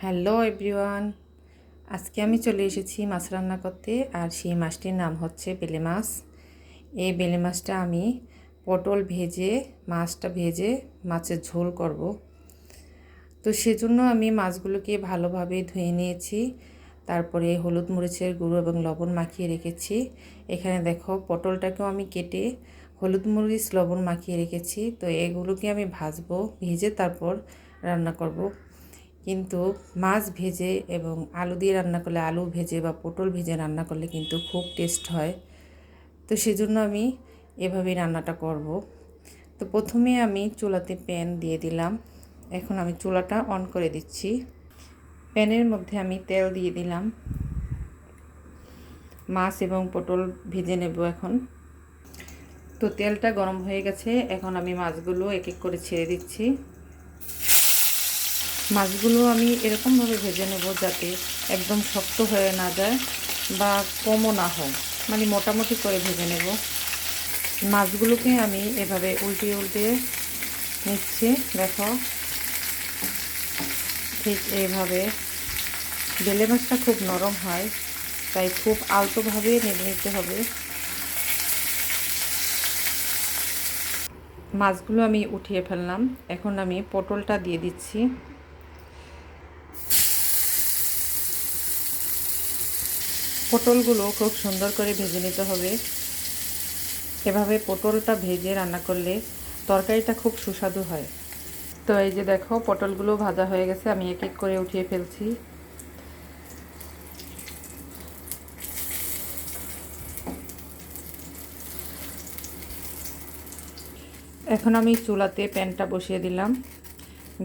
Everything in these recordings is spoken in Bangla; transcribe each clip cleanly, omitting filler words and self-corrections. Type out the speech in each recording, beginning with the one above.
হ্যালো এভরিওয়ান, আজকে আমি চলে এসেছি মাছ রান্না করতে। আর সেই মাছটির নাম হচ্ছে বেলে মাছ। এই বেলে মাছটা আমি পটল ভেজে মাছের ঝোল করব। তো সেজন্য আমি মাছগুলোকে ভালোভাবে ধুয়ে নিয়েছি, তারপরে হলুদ মরিচের গুঁড়ো এবং লবণ মাখিয়ে রেখেছি। এখানে দেখো পটলটাকেও আমি কেটে হলুদ মরিচ লবণ মাখিয়ে রেখেছি। তো এগুলোকে আমি ভেজে তারপর রান্না করব। কিন্তু মাছ ভেজে এবং আলু দিয়ে রান্না করলে, আলু ভেজে বা পটল ভেজে রান্না করলে কিন্তু খুব টেস্ট হয়। তো সেজন্য আমি এভাবেই রান্নাটা করব। তো প্রথমে আমি চুলাতে প্যান দিয়ে দিলাম। এখন আমি চুলাটা অন করে দিচ্ছি। প্যানের মধ্যে আমি তেল দিয়ে দিলাম। মাছ এবং পটল ভেজে নেব এখন। তো তেলটা গরম হয়ে গেছে, এখন আমি মাছগুলো এক এক করে ছেড়ে দিচ্ছি। মাছগুলো আমি এরকমভাবে ভেজে নেব যাতে একদম শক্ত হয়ে না যায় বা কমও না হয়, মানে মোটামুটি করে ভেজে নেব। মাছগুলোকে আমি এভাবে উল্টে উল্টে নিচ্ছি। দেখো, ঠিক এইভাবে। বেলে মাছটা খুব নরম হয়, তাই খুব আলতোভাবে নেড়ে নিতে হবে। মাছগুলো আমি উঠিয়ে ফেললাম। এখন আমি পটলটা দিয়ে দিচ্ছি। পটলগুলো খুব সুন্দর করে ভেজে নিতে হবে। এভাবে পটলটা ভেজে রান্না করলে তরকারিটা খুব সুস্বাদু হয়। তো এই যে দেখো, পটলগুলো ভাজা হয়ে গেছে, আমি এক এক করে উঠিয়ে ফেলছি। এখন আমি চুলাতে প্যানটা বসিয়ে দিলাম,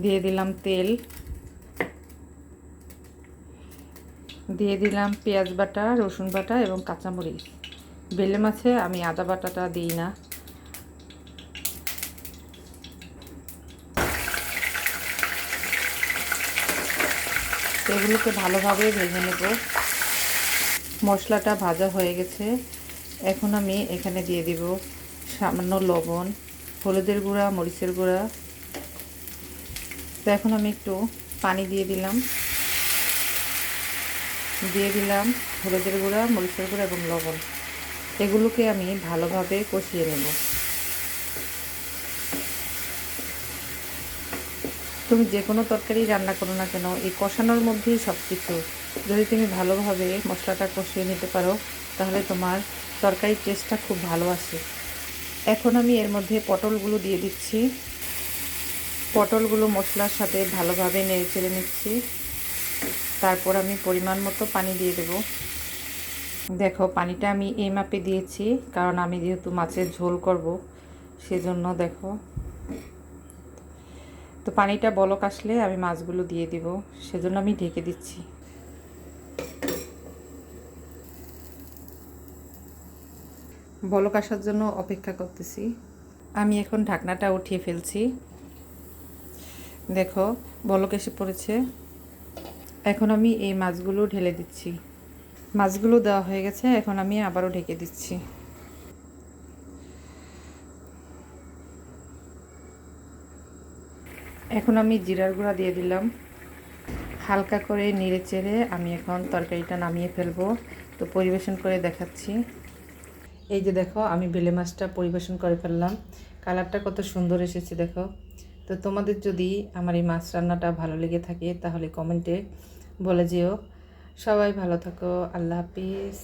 দিয়ে দিলাম তেল, দিয়ে দিলাম পেঁয়াজ বাটা, রসুন বাটা এবং কাঁচামরিচ। বেলে মাছে আমি আদা বাটাটা দিই না। এগুলোকে ভালোভাবে ভেজে নেব। মশলাটা ভাজা হয়ে গেছে, এখন আমি এখানে দিয়ে দিব সামান্য লবণ, হলুদের গুঁড়া, মরিচের গুঁড়া। তো এখন আমি একটু পানি দিয়ে দিলাম হলুদের গুঁড়া, মরিচের গুঁড়া এবং লবণ। এগুলোকে আমি ভালোভাবে কষিয়ে নেব। তুমি যে কোনো তরকারি রান্না করো না কেন, এই কষানোর মধ্যেই সব কিছু। যদি তুমি ভালোভাবে মশলাটা কষিয়ে নিতে পারো, তাহলে তোমার তরকারির টেস্টটা খুব ভালো আসে। এখন আমি এর মধ্যে পটলগুলো দিয়ে দিচ্ছি। পটলগুলো মশলার সাথে ভালোভাবে নেড়ে চেড়ে নিচ্ছি। তারপর আমি পরিমাণ মতো পানি দিয়ে দেব। দেখো, পানিটা আমি এই মাপে দিয়েছি, কারণ আমি যেহেতু মাছের ঝোল করব, সেজন্য দেখো। তো পানিটা বলক আসলে আমি মাছগুলো দিয়ে দিব, সেজন্য আমি ঢেকে দিচ্ছি। বলক আসার জন্য অপেক্ষা করতেছি। আমি এখন ঢাকনাটা উঠিয়ে ফেলছি। দেখো, বলক এসে পড়েছে। এখন আমি এই মাছগুলো ঢেলে দিচ্ছি। মাছগুলো দেওয়া হয়ে গেছে, এখন আমি আবারও ঢেকে দিচ্ছি। এখন আমি জিরার গুঁড়া দিয়ে দিলাম। হালকা করে নেড়ে চেড়ে আমি এখন তরকারিটা নামিয়ে ফেলবো। তো পরিবেশন করে দেখাচ্ছি। এই যে দেখো, আমি বেলে মাছটা পরিবেশন করে ফেললাম। কালারটা কত সুন্দর এসেছে দেখো। তো তোমাদের যদি আমার এই মাছ রান্নাটা ভালো লেগে থাকে, তাহলে কমেন্টে বলে যেও। সবাই ভালো থাকো। আল্লাহ হাফিজ।